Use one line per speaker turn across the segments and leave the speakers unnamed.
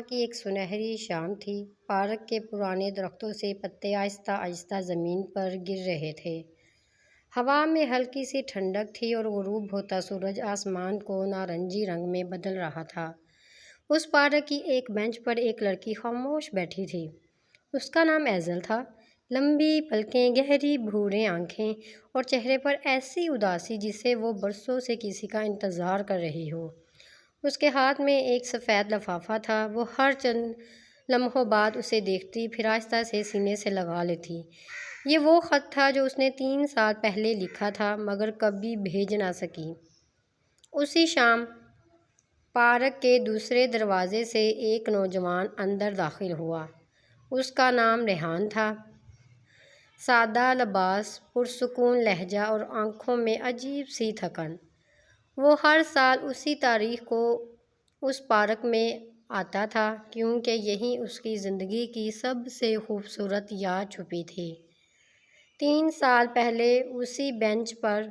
کی ایک سنہری شام تھی۔ پارک کے پرانے درختوں سے پتے آہستہ آہستہ زمین پر گر رہے تھے۔ ہوا میں ہلکی سی ٹھنڈک تھی اور غروب ہوتا سورج آسمان کو نارنجی رنگ میں بدل رہا تھا۔ اس پارک کی ایک بینچ پر ایک لڑکی خاموش بیٹھی تھی۔ اس کا نام ایزل تھا۔ لمبی پلکیں، گہری بھورے آنکھیں اور چہرے پر ایسی اداسی جسے وہ برسوں سے کسی کا انتظار کر رہی ہو۔ اس کے ہاتھ میں ایک سفید لفافہ تھا۔ وہ ہر چند لمحوں بعد اسے دیکھتی، پھر آہستہ سے سینے سے لگا لیتی۔ یہ وہ خط تھا جو اس نے 3 سال پہلے لکھا تھا مگر کبھی بھیج نہ سکی۔ اسی شام پارک کے دوسرے دروازے سے ایک نوجوان اندر داخل ہوا۔ اس کا نام ریحان تھا۔ سادہ لباس، پرسکون لہجہ اور آنکھوں میں عجیب سی تھکن۔ وہ ہر سال اسی تاریخ کو اس پارک میں آتا تھا کیونکہ یہیں اس کی زندگی کی سب سے خوبصورت یاد چھپی تھی۔ 3 سال پہلے اسی بینچ پر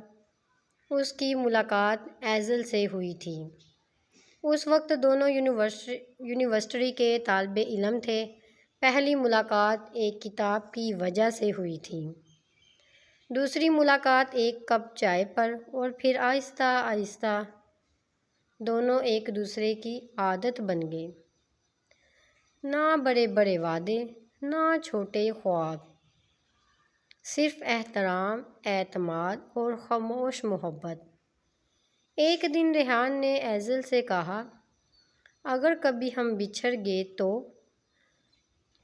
اس کی ملاقات ایزل سے ہوئی تھی۔ اس وقت دونوں یونیورسٹی کے طالب علم تھے۔ پہلی ملاقات ایک کتاب کی وجہ سے ہوئی تھی، دوسری ملاقات ایک کپ چائے پر، اور پھر آہستہ آہستہ دونوں ایک دوسرے کی عادت بن گئے۔ نہ بڑے بڑے وعدے، نہ چھوٹے خواب، صرف احترام، اعتماد اور خاموش محبت۔ ایک دن ریحان نے ایزل سے کہا، اگر کبھی ہم بچھڑ گئے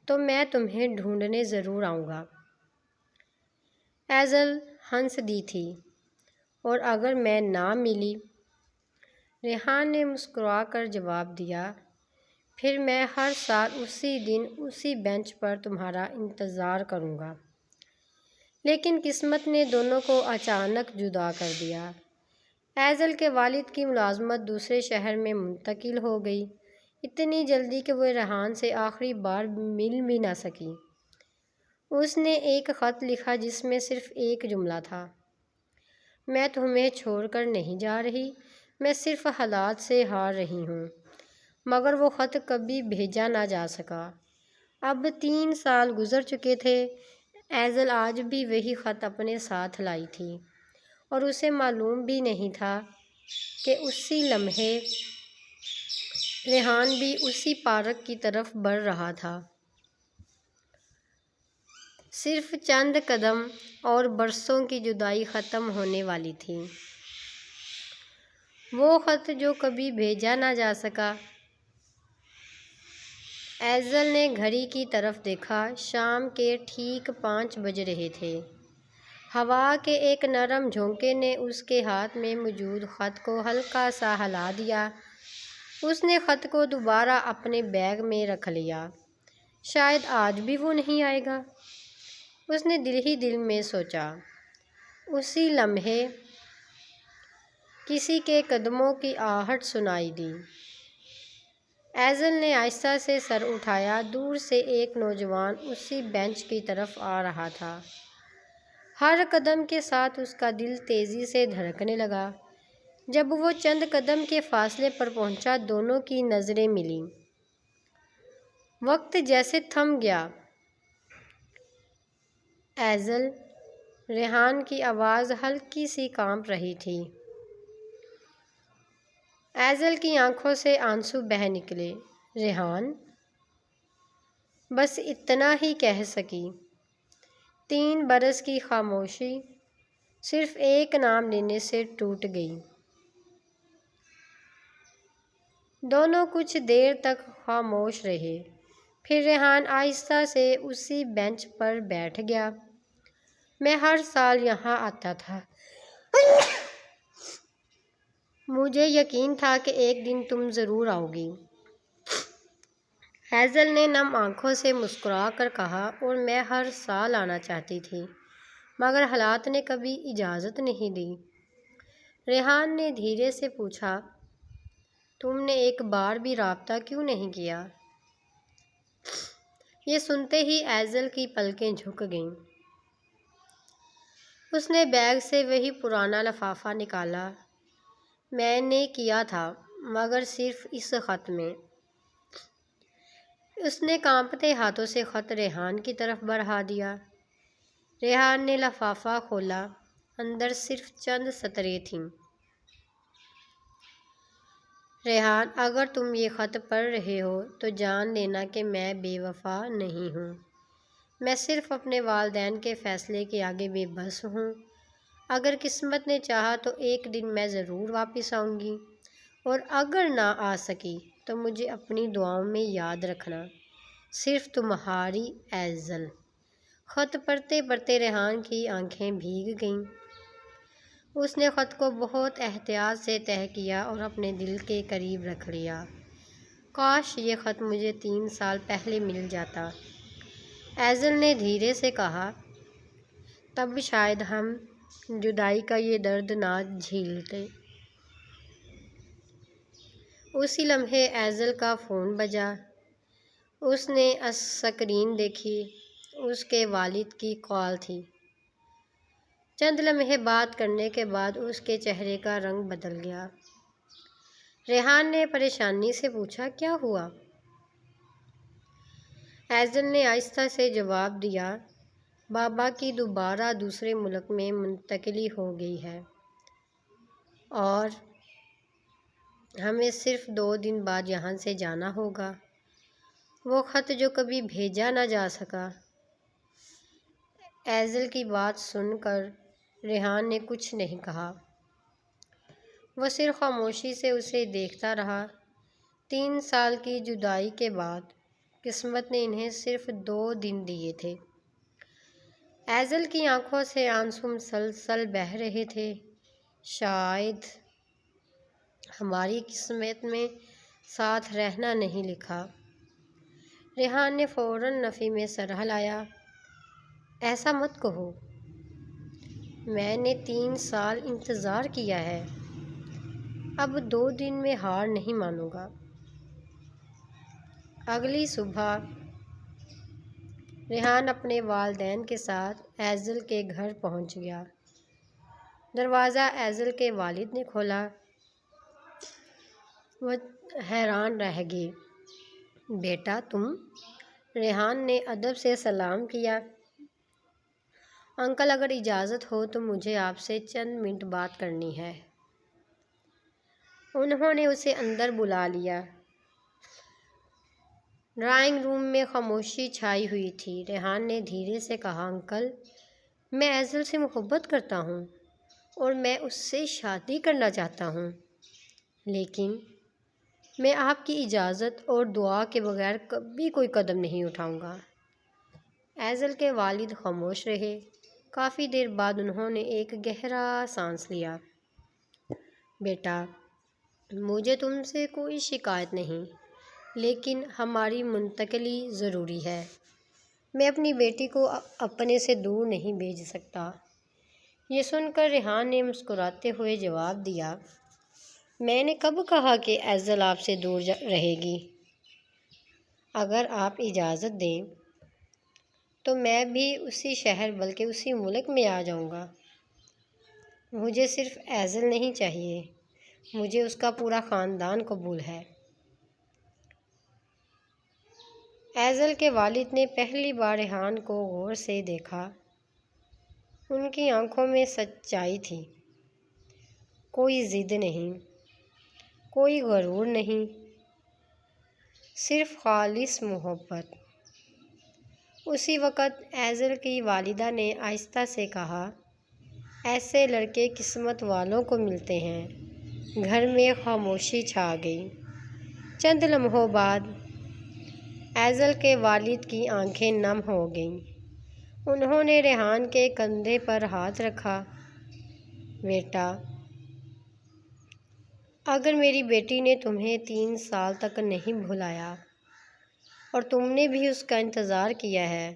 تو میں تمہیں ڈھونڈنے ضرور آؤں گا۔ ایزل ہنس دی تھی، اور اگر میں نہ ملی؟ ریحان نے مسکرا کر جواب دیا، پھر میں ہر سال اسی دن اسی بینچ پر تمہارا انتظار کروں گا۔ لیکن قسمت نے دونوں کو اچانک جدا کر دیا۔ ایزل کے والد کی ملازمت دوسرے شہر میں منتقل ہو گئی، اتنی جلدی کہ وہ ریحان سے آخری بار مل بھی نہ سکی۔ اس نے ایک خط لکھا جس میں صرف ایک جملہ تھا، میں تمہیں چھوڑ کر نہیں جا رہی، میں صرف حالات سے ہار رہی ہوں۔ مگر وہ خط کبھی بھیجا نہ جا سکا۔ اب 3 سال گزر چکے تھے۔ ایزل آج بھی وہی خط اپنے ساتھ لائی تھی، اور اسے معلوم بھی نہیں تھا کہ اسی لمحے ریحان بھی اسی پارک کی طرف بڑھ رہا تھا۔ صرف چند قدم اور برسوں کی جدائی ختم ہونے والی تھی۔ وہ خط جو کبھی بھیجا نہ جا سکا۔ ایزل نے گھڑی کی طرف دیکھا۔ شام کے ٹھیک 5 بج رہے تھے۔ ہوا کے ایک نرم جھونکے نے اس کے ہاتھ میں موجود خط کو ہلکا سا ہلا دیا۔ اس نے خط کو دوبارہ اپنے بیگ میں رکھ لیا۔ شاید آج بھی وہ نہیں آئے گا، اس نے دل ہی دل میں سوچا۔ اسی لمحے کسی کے قدموں کی آہٹ سنائی دی۔ ایزل نے آہستہ سے سر اٹھایا۔ دور سے ایک نوجوان اسی بینچ کی طرف آ رہا تھا۔ ہر قدم کے ساتھ اس کا دل تیزی سے دھڑکنے لگا۔ جب وہ چند قدم کے فاصلے پر پہنچا، دونوں کی نظریں ملیں۔ وقت جیسے تھم گیا۔ ایزل، ریحان کی آواز ہلکی سی کانپ رہی تھی۔ ایزل کی آنکھوں سے آنسو بہہ نکلے۔ ریحان؟ بس اتنا ہی کہہ سکی۔ 3 برس کی خاموشی صرف ایک نام لینے سے ٹوٹ گئی۔ دونوں کچھ دیر تک خاموش رہے، پھر ریحان آہستہ سے اسی بینچ پر بیٹھ گیا۔ میں ہر سال یہاں آتا تھا۔ مجھے یقین تھا کہ ایک دن تم ضرور آؤ گی۔ ایزل نے نم آنکھوں سے مسکرا کر کہا، اور میں ہر سال آنا چاہتی تھی، مگر حالات نے کبھی اجازت نہیں دی۔ ریحان نے دھیرے سے پوچھا، تم نے ایک بار بھی رابطہ کیوں نہیں کیا؟ یہ سنتے ہی ایزل کی پلکیں جھک گئیں۔ اس نے بیگ سے وہی پرانا لفافہ نکالا۔ میں نے کیا تھا، مگر صرف اس خط میں۔ اس نے کانپتے ہاتھوں سے خط ریحان کی طرف بڑھا دیا۔ ریحان نے لفافہ کھولا، اندر صرف چند سطریں تھیں۔ ریحان، اگر تم یہ خط پڑھ رہے ہو تو جان لینا کہ میں بے وفا نہیں ہوں۔ میں صرف اپنے والدین کے فیصلے کے آگے بے بس ہوں۔ اگر قسمت نے چاہا تو ایک دن میں ضرور واپس آؤں گی، اور اگر نہ آ سکی تو مجھے اپنی دعاؤں میں یاد رکھنا۔ صرف تمہاری ایزل۔ خط پڑھتے پڑھتے ریحان کی آنکھیں بھیگ گئیں۔ اس نے خط کو بہت احتیاط سے تہہ کیا اور اپنے دل کے قریب رکھ لیا۔ کاش یہ خط مجھے 3 سال پہلے مل جاتا، ایزل نے دھیرے سے کہا۔ تب شاید ہم جدائی کا یہ درد نہ جھیلتے۔ اسی لمحے ایزل کا فون بجا۔ اس نے اسکرین دیکھی۔ اس کے والد کی کال تھی۔ چند لمحے بات کرنے کے بعد اس کے چہرے کا رنگ بدل گیا۔ ریحان نے پریشانی سے پوچھا، کیا ہوا؟ ایزل نے آہستہ سے جواب دیا، بابا کی دوبارہ دوسرے ملک میں منتقلی ہو گئی ہے، اور ہمیں صرف 2 دن بعد یہاں سے جانا ہوگا۔ وہ خط جو کبھی بھیجا نہ جا سکا۔ ایزل کی بات سن کر ریحان نے کچھ نہیں کہا۔ وہ صرف خاموشی سے اسے دیکھتا رہا۔ 3 سال کی جدائی کے بعد قسمت نے انہیں صرف 2 دن دیے تھے۔ ایزل کی آنکھوں سے آنسو مسلسل بہہ رہے تھے۔ شاید ہماری قسمت میں ساتھ رہنا نہیں لکھا۔ ریحان نے فوراً نفی میں سر ہلایا۔ ایسا مت کہو، میں نے 3 سال انتظار کیا ہے، اب 2 دن میں ہار نہیں مانوں گا۔ اگلی صبح ریحان اپنے والدین کے ساتھ ایزل کے گھر پہنچ گیا۔ دروازہ ایزل کے والد نے کھولا۔ وہ حیران رہ گئے۔ بیٹا تم؟ ریحان نے ادب سے سلام کیا۔ انکل، اگر اجازت ہو تو مجھے آپ سے چند منٹ بات کرنی ہے۔ انہوں نے اسے اندر بلا لیا۔ ڈرائنگ روم میں خاموشی چھائی ہوئی تھی۔ ریحان نے دھیرے سے کہا، انکل، میں ایزل سے محبت کرتا ہوں اور میں اس سے شادی کرنا چاہتا ہوں، لیکن میں آپ کی اجازت اور دعا کے بغیر کبھی کوئی قدم نہیں اٹھاؤں گا۔ ایزل کے والد خاموش رہے۔ کافی دیر بعد انہوں نے ایک گہرا سانس لیا۔ بیٹا، مجھے تم سے کوئی شکایت نہیں، لیکن ہماری منتقلی ضروری ہے۔ میں اپنی بیٹی کو اپنے سے دور نہیں بھیج سکتا۔ یہ سن کر ریحان نے مسکراتے ہوئے جواب دیا، میں نے کب کہا کہ ایزل آپ سے دور رہے گی؟ اگر آپ اجازت دیں تو میں بھی اسی شہر بلکہ اسی ملک میں آ جاؤں گا۔ مجھے صرف ایزل نہیں چاہیے، مجھے اس کا پورا خاندان قبول ہے۔ ایزل کے والد نے پہلی بار ریحان کو غور سے دیکھا۔ ان کی آنکھوں میں سچائی تھی۔ کوئی ضد نہیں، کوئی غرور نہیں، صرف خالص محبت۔ اسی وقت ایزل کی والدہ نے آہستہ سے کہا، ایسے لڑکے قسمت والوں کو ملتے ہیں۔ گھر میں خاموشی چھا گئی۔ چند لمحوں بعد ایزل کے والد کی آنکھیں نم ہو گئیں۔ انہوں نے ریحان کے کندھے پر ہاتھ رکھا۔ بیٹا، اگر میری بیٹی نے تمہیں 3 سال تک نہیں بھلایا اور تم نے بھی اس کا انتظار کیا ہے،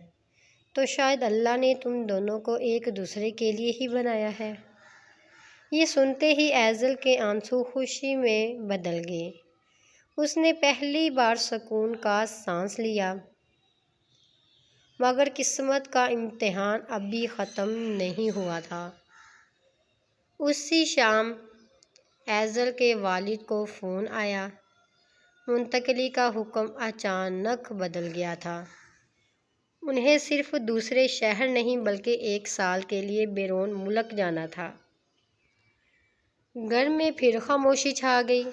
تو شاید اللہ نے تم دونوں کو ایک دوسرے کے لیے ہی بنایا ہے۔ یہ سنتے ہی ایزل کے آنسو خوشی میں بدل گئے۔ اس نے پہلی بار سکون کا سانس لیا۔ مگر قسمت کا امتحان ابھی ختم نہیں ہوا تھا۔ اسی شام ایزل کے والد کو فون آیا۔ منتقلی کا حکم اچانک بدل گیا تھا۔ انہیں صرف دوسرے شہر نہیں بلکہ 1 سال کے لیے بیرون ملک جانا تھا۔ گھر میں پھر خاموشی چھا گئی۔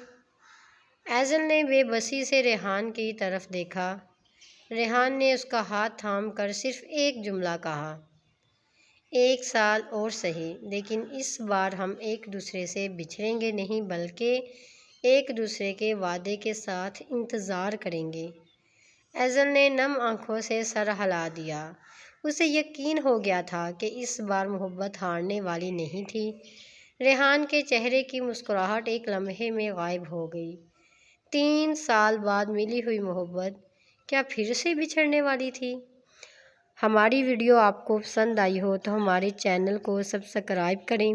ایزل نے بے بسی سے ریحان کی طرف دیکھا۔ ریحان نے اس کا ہاتھ تھام کر صرف ایک جملہ کہا، 1 سال اور سہی، لیکن اس بار ہم ایک دوسرے سے بچھڑیں گے نہیں بلکہ ایک دوسرے کے وعدے کے ساتھ انتظار کریں گے۔ ایزل نے نم آنکھوں سے سر ہلا دیا۔ اسے یقین ہو گیا تھا کہ اس بار محبت ہارنے والی نہیں تھی۔ ریحان کے چہرے کی مسکراہٹ ایک لمحے میں غائب ہو گئی۔ 3 سال بعد ملی ہوئی محبت کیا پھر سے بچھڑنے والی تھی؟ ہماری ویڈیو آپ کو پسند آئی ہو تو ہمارے چینل کو سبسکرائب کریں۔